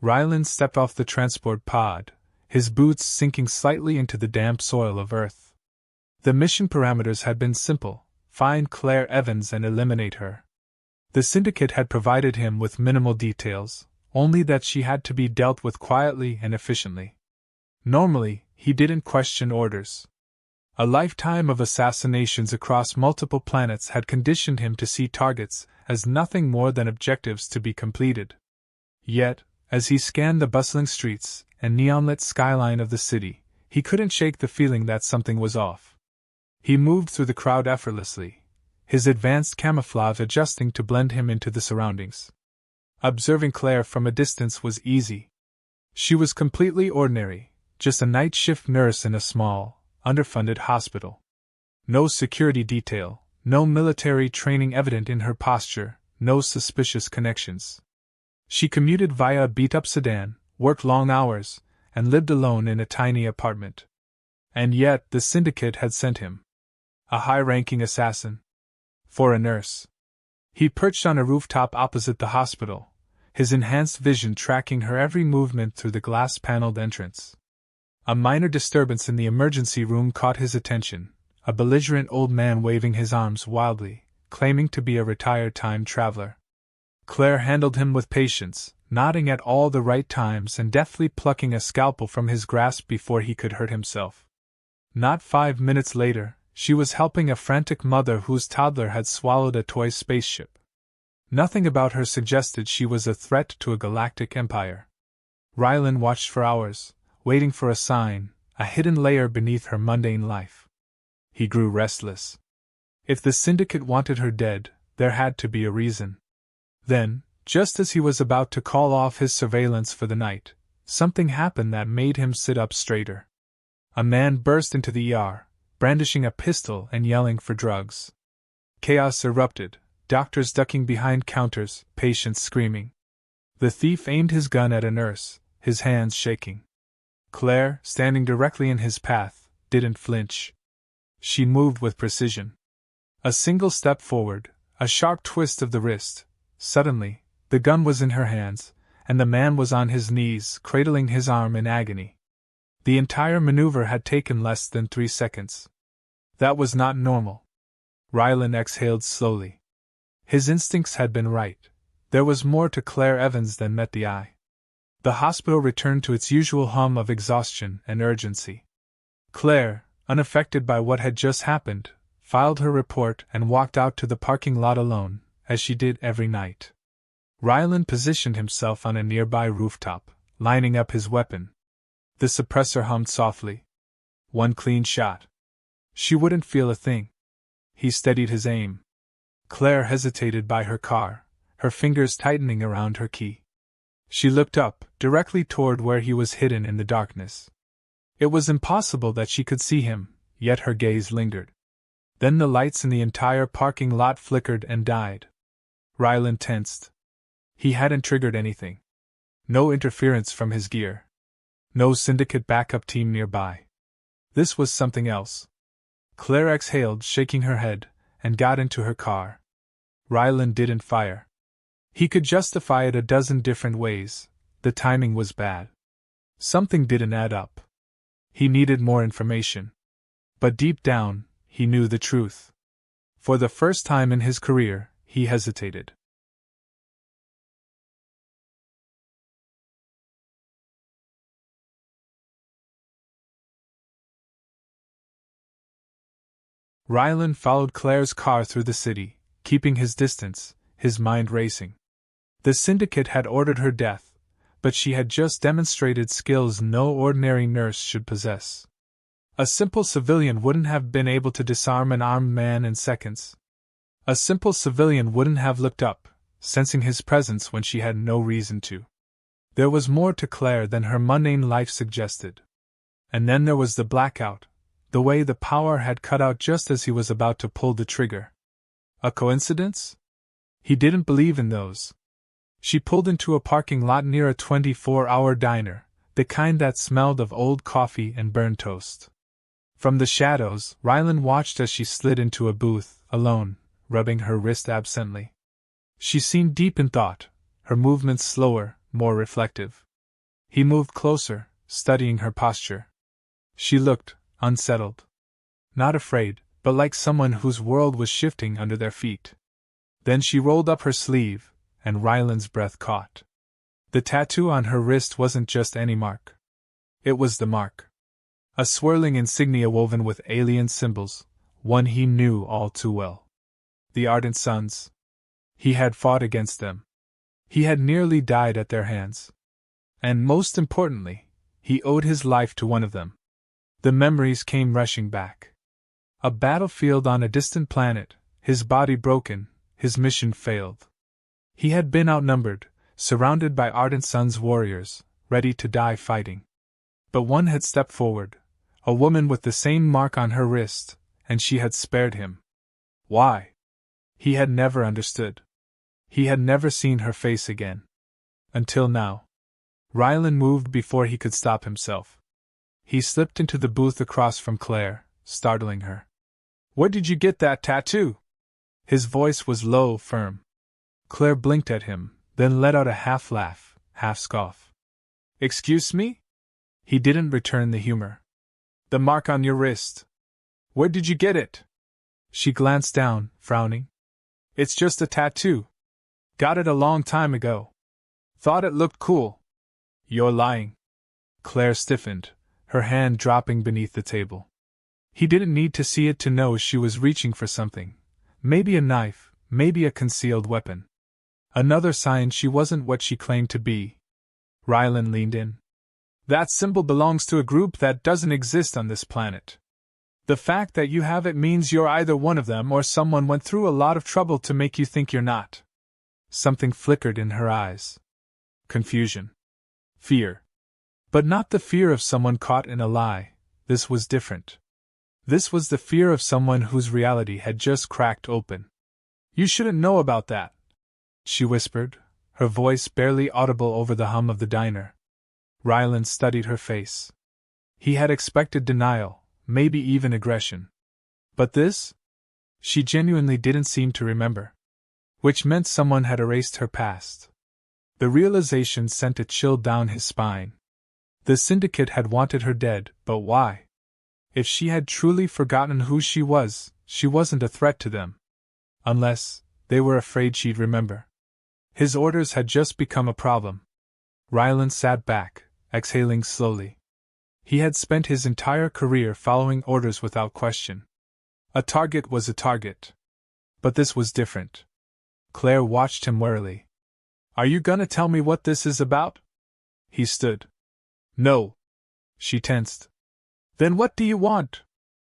Ryland stepped off the transport pod, his boots sinking slightly into the damp soil of Earth. The mission parameters had been simple: find Claire Evans and eliminate her. The Syndicate had provided him with minimal details, only that she had to be dealt with quietly and efficiently. Normally, he didn't question orders. A lifetime of assassinations across multiple planets had conditioned him to see targets as nothing more than objectives to be completed. Yet, as he scanned the bustling streets and neon-lit skyline of the city, he couldn't shake the feeling that something was off. He moved through the crowd effortlessly, his advanced camouflage adjusting to blend him into the surroundings. Observing Claire from a distance was easy. She was completely ordinary, just a night shift nurse in a small, underfunded hospital. No security detail, no military training evident in her posture, no suspicious connections. She commuted via a beat-up sedan, worked long hours, and lived alone in a tiny apartment. And yet the Syndicate had sent him. A high-ranking assassin. For a nurse. He perched on a rooftop opposite the hospital, his enhanced vision tracking her every movement through the glass-paneled entrance. A minor disturbance in the emergency room caught his attention, a belligerent old man waving his arms wildly, claiming to be a retired time traveler. Claire handled him with patience, nodding at all the right times and deftly plucking a scalpel from his grasp before he could hurt himself. Not 5 minutes later, she was helping a frantic mother whose toddler had swallowed a toy spaceship. Nothing about her suggested she was a threat to a galactic empire. Ryland watched for hours, waiting for a sign, a hidden layer beneath her mundane life. He grew restless. If the Syndicate wanted her dead, there had to be a reason. Then, just as he was about to call off his surveillance for the night, something happened that made him sit up straighter. A man burst into the ER, brandishing a pistol and yelling for drugs. Chaos erupted, doctors ducking behind counters, patients screaming. The thief aimed his gun at a nurse, his hands shaking. Claire, standing directly in his path, didn't flinch. She moved with precision. A single step forward, a sharp twist of the wrist. Suddenly, the gun was in her hands, and the man was on his knees, cradling his arm in agony. The entire maneuver had taken less than 3 seconds. That was not normal. Ryland exhaled slowly. His instincts had been right. There was more to Claire Evans than met the eye. The hospital returned to its usual hum of exhaustion and urgency. Claire, unaffected by what had just happened, filed her report and walked out to the parking lot alone, as she did every night. Ryland positioned himself on a nearby rooftop, lining up his weapon. The suppressor hummed softly. One clean shot. She wouldn't feel a thing. He steadied his aim. Claire hesitated by her car, her fingers tightening around her key. She looked up, directly toward where he was hidden in the darkness. It was impossible that she could see him, yet her gaze lingered. Then the lights in the entire parking lot flickered and died. Ryland tensed. He hadn't triggered anything. No interference from his gear. No Syndicate backup team nearby. This was something else. Claire exhaled, shaking her head, and got into her car. Ryland didn't fire. He could justify it a dozen different ways. The timing was bad. Something didn't add up. He needed more information. But deep down, he knew the truth. For the first time in his career, he hesitated. Ryland followed Claire's car through the city, keeping his distance, his mind racing. The Syndicate had ordered her death, but she had just demonstrated skills no ordinary nurse should possess. A simple civilian wouldn't have been able to disarm an armed man in seconds. A simple civilian wouldn't have looked up, sensing his presence when she had no reason to. There was more to Claire than her mundane life suggested. And then there was the blackout, the way the power had cut out just as he was about to pull the trigger. A coincidence? He didn't believe in those. She pulled into a parking lot near a 24-hour diner, the kind that smelled of old coffee and burned toast. From the shadows, Ryland watched as she slid into a booth, alone, rubbing her wrist absently. She seemed deep in thought, her movements slower, more reflective. He moved closer, studying her posture. She looked unsettled. Not afraid, but like someone whose world was shifting under their feet. Then she rolled up her sleeve, and Ryland's breath caught. The tattoo on her wrist wasn't just any mark. It was the mark. A swirling insignia woven with alien symbols, one he knew all too well. The Ardent Sons. He had fought against them. He had nearly died at their hands. And most importantly, he owed his life to one of them. The memories came rushing back. A battlefield on a distant planet, his body broken, his mission failed. He had been outnumbered, surrounded by Ardent Sons warriors, ready to die fighting. But one had stepped forward, a woman with the same mark on her wrist, and she had spared him. Why? He had never understood. He had never seen her face again. Until now. Ryland moved before he could stop himself. He slipped into the booth across from Claire, startling her. "Where did you get that tattoo?" His voice was low, firm. Claire blinked at him, then let out a half laugh, half scoff. "Excuse me?" He didn't return the humor. "The mark on your wrist. Where did you get it?" She glanced down, frowning. "It's just a tattoo. Got it a long time ago. Thought it looked cool." "You're lying." Claire stiffened, her hand dropping beneath the table. He didn't need to see it to know she was reaching for something. Maybe a knife, maybe a concealed weapon. Another sign she wasn't what she claimed to be. Ryland leaned in. "That symbol belongs to a group that doesn't exist on this planet. The fact that you have it means you're either one of them or someone went through a lot of trouble to make you think you're not." Something flickered in her eyes. Confusion. Fear. But not the fear of someone caught in a lie. This was different. This was the fear of someone whose reality had just cracked open. "You shouldn't know about that," she whispered, her voice barely audible over the hum of the diner. Ryland studied her face. He had expected denial, maybe even aggression. But this? She genuinely didn't seem to remember. Which meant someone had erased her past. The realization sent a chill down his spine. The syndicate had wanted her dead, but why? If she had truly forgotten who she wasn't a threat to them. Unless they were afraid she'd remember. His orders had just become a problem. Ryland sat back, exhaling slowly. He had spent his entire career following orders without question. A target was a target. But this was different. Claire watched him warily. "Are you gonna tell me what this is about?" He stood. "No." She tensed. "Then what do you want?"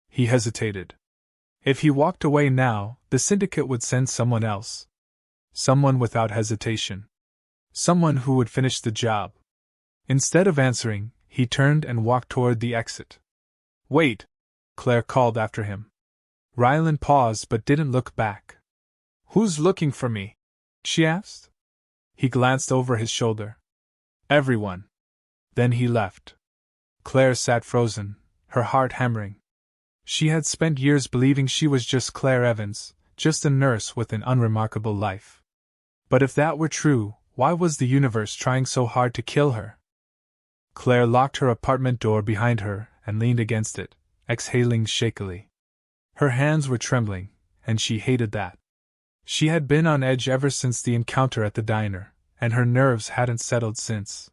He hesitated. If he walked away now, the syndicate would send someone else. Someone without hesitation. Someone who would finish the job. Instead of answering, he turned and walked toward the exit. "Wait!" Claire called after him. Ryland paused but didn't look back. "Who's looking for me?" she asked. He glanced over his shoulder. "Everyone." Then he left. Claire sat frozen, her heart hammering. She had spent years believing she was just Claire Evans, just a nurse with an unremarkable life. But if that were true, why was the universe trying so hard to kill her? Claire locked her apartment door behind her and leaned against it, exhaling shakily. Her hands were trembling, and she hated that. She had been on edge ever since the encounter at the diner, and her nerves hadn't settled since.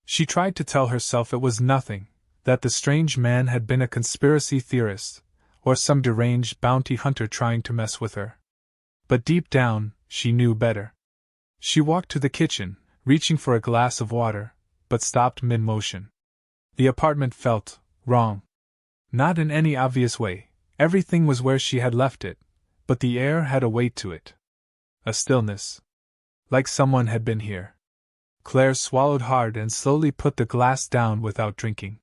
She tried to tell herself it was nothing, that the strange man had been a conspiracy theorist, or some deranged bounty hunter trying to mess with her. But deep down, she knew better. She walked to the kitchen, reaching for a glass of water, but stopped mid-motion. The apartment felt wrong. Not in any obvious way, everything was where she had left it, but the air had a weight to it. A stillness. Like someone had been here. Claire swallowed hard and slowly put the glass down without drinking.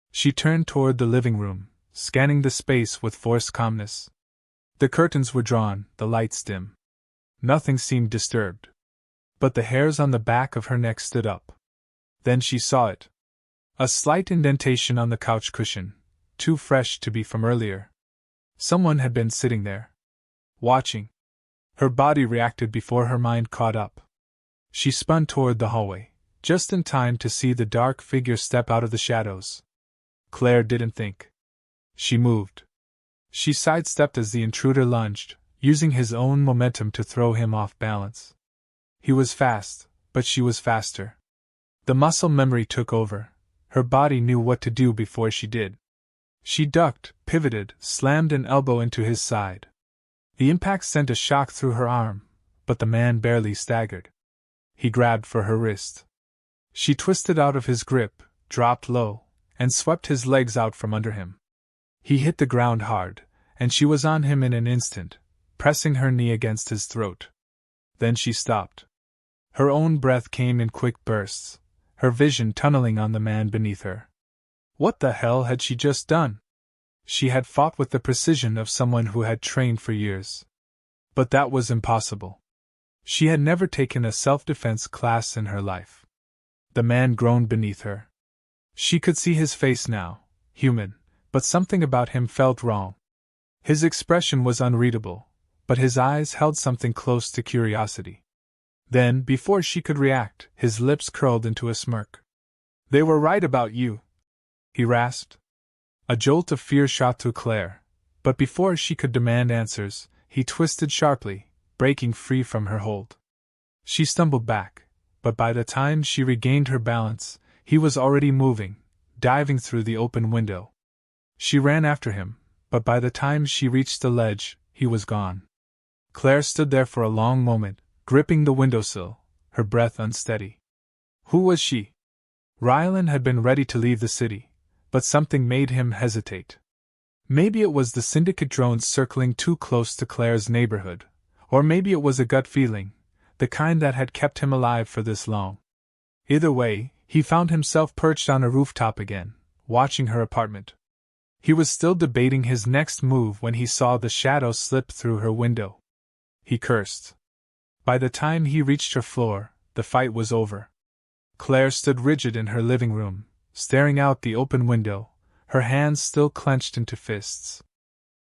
She turned toward the living room, scanning the space with forced calmness. The curtains were drawn, the lights dim. Nothing seemed disturbed. But the hairs on the back of her neck stood up. Then she saw it. A slight indentation on the couch cushion, too fresh to be from earlier. Someone had been sitting there. Watching. Her body reacted before her mind caught up. She spun toward the hallway, just in time to see the dark figure step out of the shadows. Claire didn't think. She moved. She sidestepped as the intruder lunged, using his own momentum to throw him off balance. He was fast, but she was faster. The muscle memory took over. Her body knew what to do before she did. She ducked, pivoted, slammed an elbow into his side. The impact sent a shock through her arm, but the man barely staggered. He grabbed for her wrist. She twisted out of his grip, dropped low, and swept his legs out from under him. He hit the ground hard, and she was on him in an instant, pressing her knee against his throat. Then she stopped. Her own breath came in quick bursts, her vision tunneling on the man beneath her. What the hell had she just done? She had fought with the precision of someone who had trained for years. But that was impossible. She had never taken a self-defense class in her life. The man groaned beneath her. She could see his face now, human, but something about him felt wrong. His expression was unreadable, but his eyes held something close to curiosity. Then, before she could react, his lips curled into a smirk. "They were right about you," he rasped. A jolt of fear shot through Claire, but before she could demand answers, he twisted sharply, breaking free from her hold. She stumbled back, but by the time she regained her balance, he was already moving, diving through the open window. She ran after him, but by the time she reached the ledge, he was gone. Claire stood there for a long moment, gripping the windowsill, her breath unsteady. Who was she? Rylan had been ready to leave the city, but something made him hesitate. Maybe it was the syndicate drones circling too close to Claire's neighborhood, or maybe it was a gut feeling, the kind that had kept him alive for this long. Either way, he found himself perched on a rooftop again, watching her apartment. He was still debating his next move when he saw the shadow slip through her window. He cursed. By the time he reached her floor, the fight was over. Claire stood rigid in her living room, staring out the open window, her hands still clenched into fists.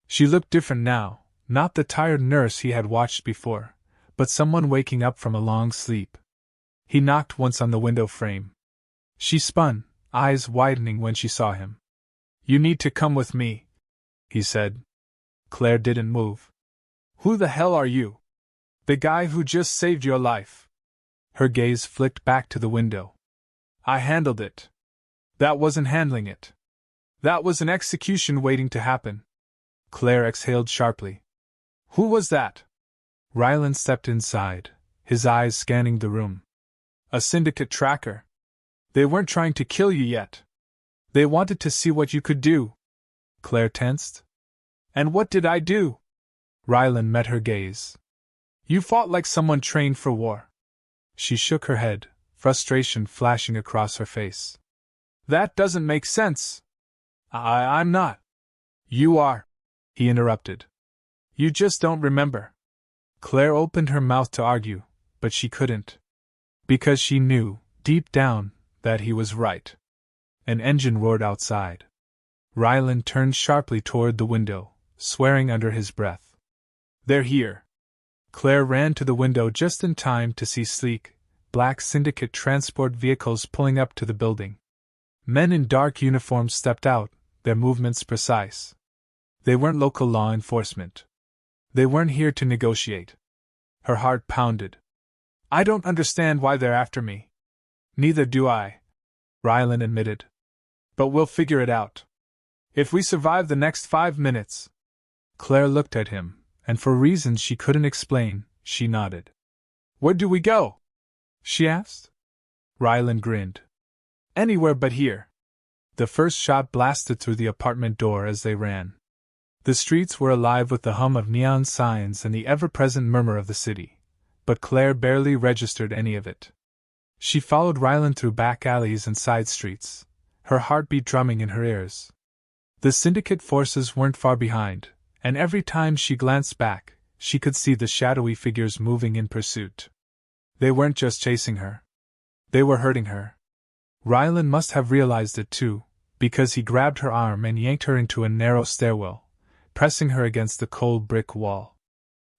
She looked different now, not the tired nurse he had watched before, but someone waking up from a long sleep. He knocked once on the window frame. She spun, eyes widening when she saw him. "You need to come with me," he said. Claire didn't move. "Who the hell are you?" "The guy who just saved your life." Her gaze flicked back to the window. "I handled it." "That wasn't handling it. That was an execution waiting to happen." Claire exhaled sharply. "Who was that?" Rylan stepped inside, his eyes scanning the room. "A syndicate tracker. They weren't trying to kill you yet. They wanted to see what you could do." Claire tensed. "And what did I do?" Rylan met her gaze. "You fought like someone trained for war." She shook her head, frustration flashing across her face. "That doesn't make sense." I'm not." "You are," he interrupted. "You just don't remember." Claire opened her mouth to argue, but she couldn't. Because she knew, deep down, that he was right. An engine roared outside. Rylan turned sharply toward the window, swearing under his breath. "They're here." Claire ran to the window just in time to see sleek, black syndicate transport vehicles pulling up to the building. Men in dark uniforms stepped out, their movements precise. They weren't local law enforcement. They weren't here to negotiate. Her heart pounded. "I don't understand why they're after me." "Neither do I," Rylan admitted. "But we'll figure it out. If we survive the next 5 minutes." Claire looked at him, and for reasons she couldn't explain, she nodded. "Where do we go?" she asked. Rylan grinned. "Anywhere but here." The first shot blasted through the apartment door as they ran. The streets were alive with the hum of neon signs and the ever-present murmur of the city, but Claire barely registered any of it. She followed Rylan through back alleys and side streets, her heartbeat drumming in her ears. The syndicate forces weren't far behind, and every time she glanced back, she could see the shadowy figures moving in pursuit. They weren't just chasing her. They were hurting her. Rylan must have realized it too, because he grabbed her arm and yanked her into a narrow stairwell, pressing her against the cold brick wall.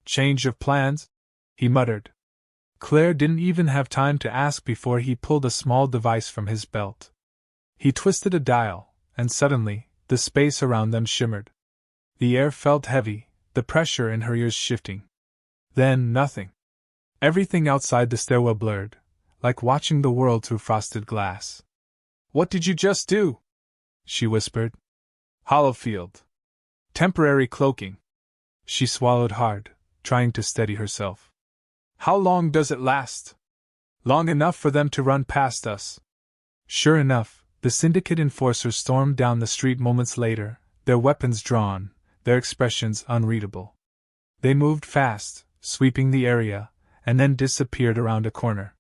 "Change of plans?" he muttered. Claire didn't even have time to ask before he pulled a small device from his belt. He twisted a dial, and suddenly, the space around them shimmered. The air felt heavy, the pressure in her ears shifting. Then nothing. Everything outside the stairwell blurred, like watching the world through frosted glass. "What did you just do?" she whispered. "Hollowfield. Temporary cloaking." She swallowed hard, trying to steady herself. "How long does it last?" "Long enough for them to run past us." Sure enough, the syndicate enforcers stormed down the street moments later, their weapons drawn, their expressions unreadable. They moved fast, sweeping the area, and then disappeared around a corner.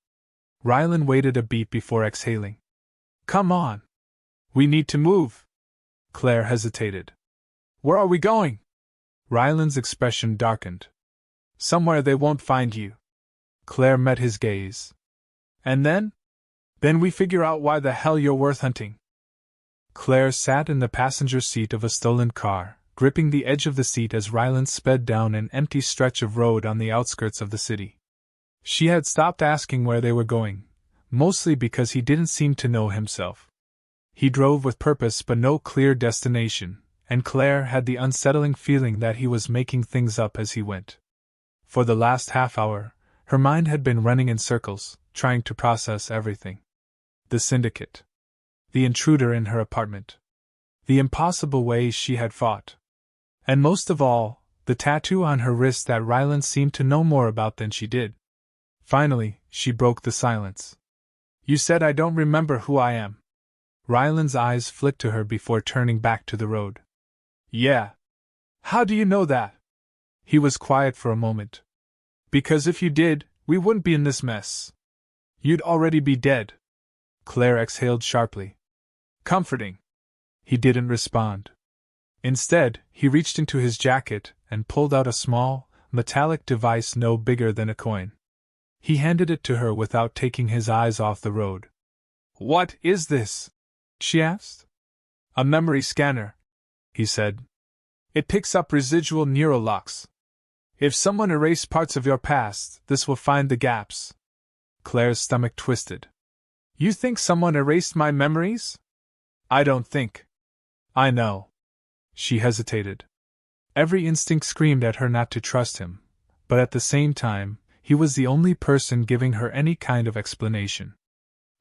Rylan waited a beat before exhaling. "Come on. We need to move." Claire hesitated. "Where are we going?" Rylan's expression darkened. "Somewhere they won't find you." Claire met his gaze. "And then?" "Then we figure out why the hell you're worth hunting." Claire sat in the passenger seat of a stolen car, gripping the edge of the seat as Rylan sped down an empty stretch of road on the outskirts of the city. She had stopped asking where they were going, mostly because he didn't seem to know himself. He drove with purpose but no clear destination, and Claire had the unsettling feeling that he was making things up as he went. For the last half hour, her mind had been running in circles, trying to process everything. The syndicate. The intruder in her apartment. The impossible ways she had fought. And most of all, the tattoo on her wrist that Rylan seemed to know more about than she did. Finally, she broke the silence. "You said I don't remember who I am." Rylan's eyes flicked to her before turning back to the road. "Yeah. How do you know that?" He was quiet for a moment. "Because if you did, we wouldn't be in this mess. You'd already be dead." Claire exhaled sharply. "Comforting." He didn't respond. Instead, he reached into his jacket and pulled out a small, metallic device no bigger than a coin. He handed it to her without taking his eyes off the road. "What is this?" she asked. "A memory scanner," he said. "It picks up residual neural locks. If someone erased parts of your past, this will find the gaps." Claire's stomach twisted. "You think someone erased my memories?" "I don't think. I know." She hesitated. Every instinct screamed at her not to trust him, but at the same time, he was the only person giving her any kind of explanation.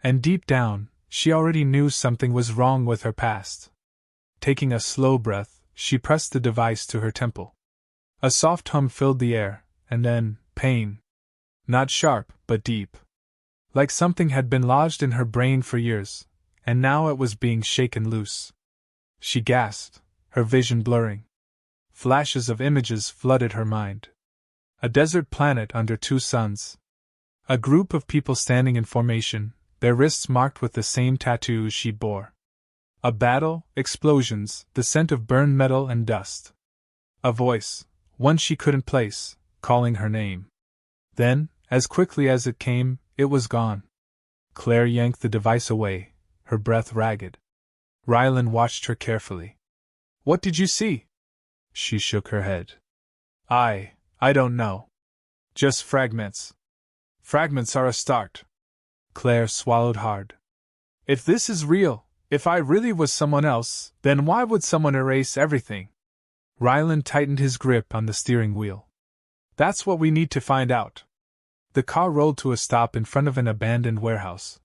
And deep down, she already knew something was wrong with her past. Taking a slow breath, she pressed the device to her temple. A soft hum filled the air, and then, pain. Not sharp, but deep. Like something had been lodged in her brain for years, and now it was being shaken loose. She gasped, her vision blurring. Flashes of images flooded her mind. A desert planet under two suns. A group of people standing in formation, their wrists marked with the same tattoos she bore. A battle, explosions, the scent of burned metal and dust. A voice, one she couldn't place, calling her name. Then, as quickly as it came, it was gone. Claire yanked the device away, her breath ragged. Rylan watched her carefully. "What did you see?" She shook her head. I don't know. Just fragments. Fragments are a start." Claire swallowed hard. "If this is real, if I really was someone else, then why would someone erase everything?" Rylan tightened his grip on the steering wheel. "That's what we need to find out." The car rolled to a stop in front of an abandoned warehouse.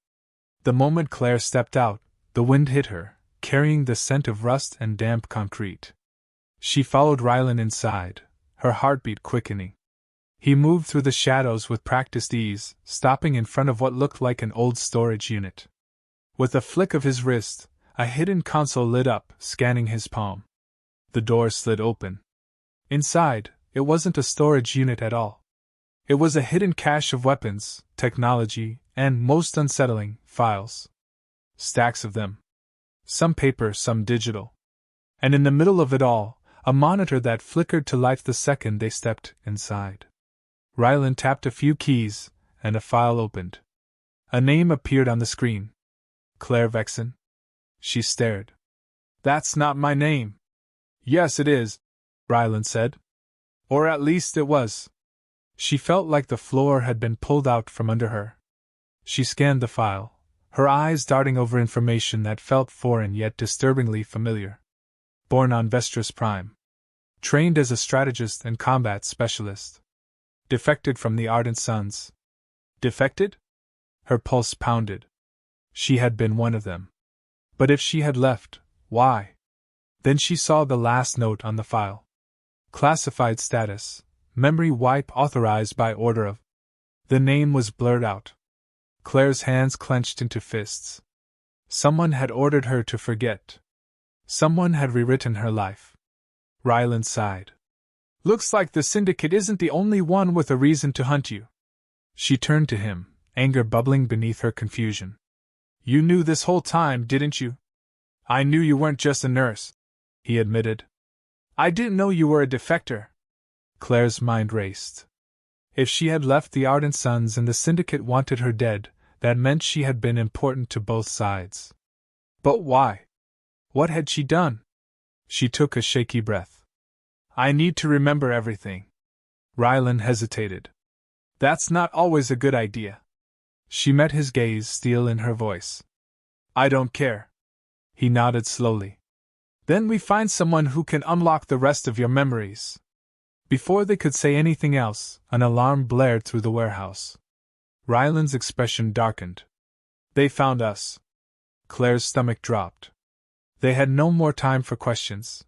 The moment Claire stepped out, the wind hit her, carrying the scent of rust and damp concrete. She followed Rylan inside, her heartbeat quickening. He moved through the shadows with practiced ease, stopping in front of what looked like an old storage unit. With a flick of his wrist, a hidden console lit up, scanning his palm. The door slid open. Inside, it wasn't a storage unit at all. It was a hidden cache of weapons, technology, and, most unsettling, files. Stacks of them. Some paper, some digital. And in the middle of it all, a monitor that flickered to life the second they stepped inside. Rylan tapped a few keys, and a file opened. A name appeared on the screen. Claire Vexen. She stared. "That's not my name." "Yes, it is," Rylan said. "Or at least it was." She felt like the floor had been pulled out from under her. She scanned the file, her eyes darting over information that felt foreign yet disturbingly familiar. Born on Vestris Prime. Trained as a strategist and combat specialist. Defected from the Ardent Sons. Defected? Her pulse pounded. She had been one of them. But if she had left, why? Then she saw the last note on the file. Classified status. Memory wipe authorized by order of. The name was blurred out. Claire's hands clenched into fists. Someone had ordered her to forget. Someone had rewritten her life. Ryland sighed. Looks like the Syndicate isn't the only one with a reason to hunt you. She turned to him, anger bubbling beneath her confusion. You knew this whole time, didn't you? I knew you weren't just a nurse, he admitted. I didn't know you were a defector. Claire's mind raced. If she had left the Ardent Sons and the Syndicate wanted her dead, that meant she had been important to both sides. But why? What had she done? She took a shaky breath. I need to remember everything. Ryland hesitated. That's not always a good idea. She met his gaze, steel in her voice. I don't care. He nodded slowly. Then we find someone who can unlock the rest of your memories. Before they could say anything else, an alarm blared through the warehouse. Ryland's expression darkened. They found us. Claire's stomach dropped. They had no more time for questions.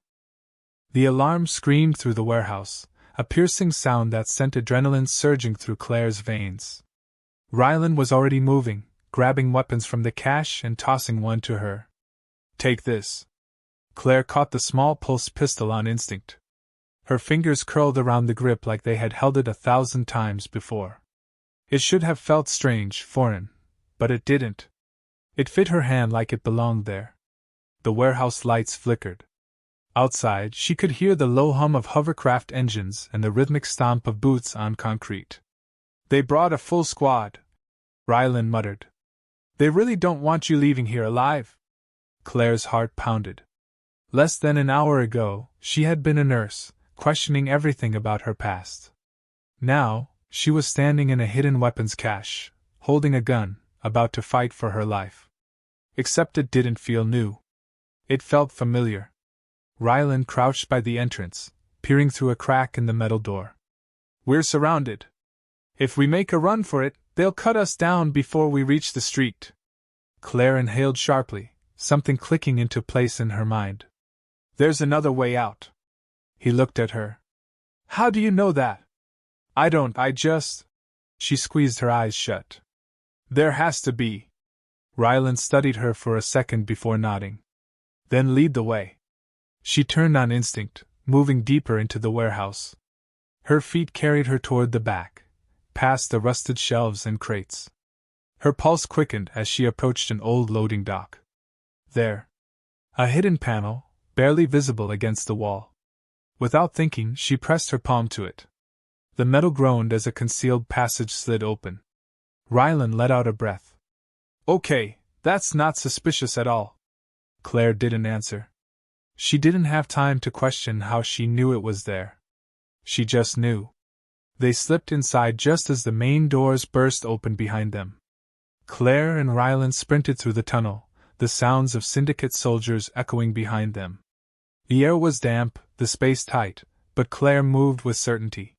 The alarm screamed through the warehouse, a piercing sound that sent adrenaline surging through Claire's veins. Ryland was already moving, grabbing weapons from the cache and tossing one to her. Take this. Claire caught the small pulse pistol on instinct. Her fingers curled around the grip like they had held it 1,000 times before. It should have felt strange, foreign, but it didn't. It fit her hand like it belonged there. The warehouse lights flickered. Outside, she could hear the low hum of hovercraft engines and the rhythmic stomp of boots on concrete. They brought a full squad, Ryland muttered. They really don't want you leaving here alive. Claire's heart pounded. Less than an hour ago, she had been a nurse, questioning everything about her past. Now, she was standing in a hidden weapons cache, holding a gun, about to fight for her life. Except it didn't feel new. It felt familiar. Ryland crouched by the entrance, peering through a crack in the metal door. We're surrounded. If we make a run for it, they'll cut us down before we reach the street. Claire inhaled sharply, something clicking into place in her mind. There's another way out. He looked at her. How do you know that? I don't, I just... She squeezed her eyes shut. There has to be. Ryland studied her for a second before nodding. Then lead the way. She turned on instinct, moving deeper into the warehouse. Her feet carried her toward the back, past the rusted shelves and crates. Her pulse quickened as she approached an old loading dock. There. A hidden panel, barely visible against the wall. Without thinking, she pressed her palm to it. The metal groaned as a concealed passage slid open. Ryland let out a breath. Okay, that's not suspicious at all. Claire didn't answer. She didn't have time to question how she knew it was there. She just knew. They slipped inside just as the main doors burst open behind them. Claire and Ryland sprinted through the tunnel, the sounds of Syndicate soldiers echoing behind them. The air was damp, the space tight, but Claire moved with certainty.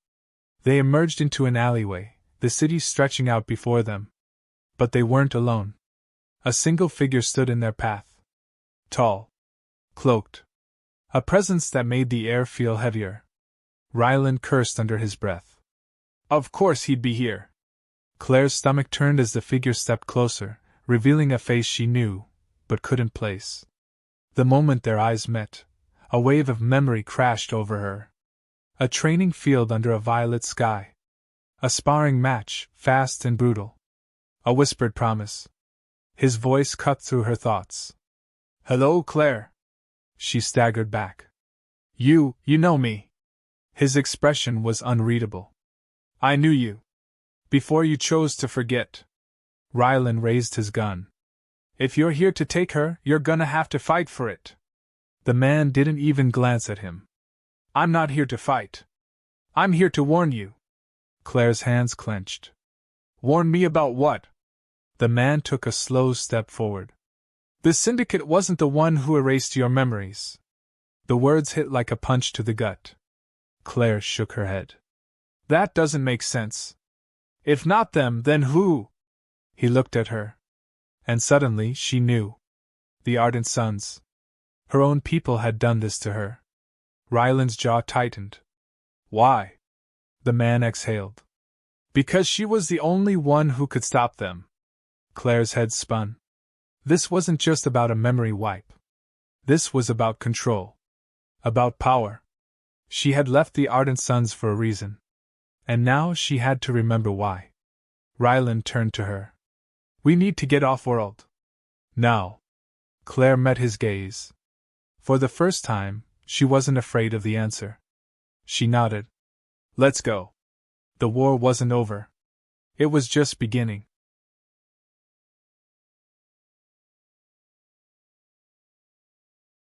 They emerged into an alleyway, the city stretching out before them. But they weren't alone. A single figure stood in their path. Tall. Cloaked. A presence that made the air feel heavier. Ryland cursed under his breath. Of course he'd be here. Claire's stomach turned as the figure stepped closer, revealing a face she knew, but couldn't place. The moment their eyes met, a wave of memory crashed over her. A training field under a violet sky. A sparring match, fast and brutal. A whispered promise. His voice cut through her thoughts. Hello, Claire. She staggered back. You know me. His expression was unreadable. I knew you. Before you chose to forget. Ryland raised his gun. If you're here to take her, you're gonna have to fight for it. The man didn't even glance at him. I'm not here to fight. I'm here to warn you. Claire's hands clenched. Warn me about what? The man took a slow step forward. The syndicate wasn't the one who erased your memories. The words hit like a punch to the gut. Claire shook her head. That doesn't make sense. If not them, then who? He looked at her. And suddenly she knew. The Ardent Sons. Her own people had done this to her. Ryland's jaw tightened. Why? The man exhaled. Because she was the only one who could stop them. Claire's head spun. This wasn't just about a memory wipe. This was about control. About power. She had left the Ardent Sons for a reason. And now she had to remember why. Ryland turned to her. We need to get off-world. Now. Claire met his gaze. For the first time, she wasn't afraid of the answer. She nodded. Let's go. The war wasn't over. It was just beginning.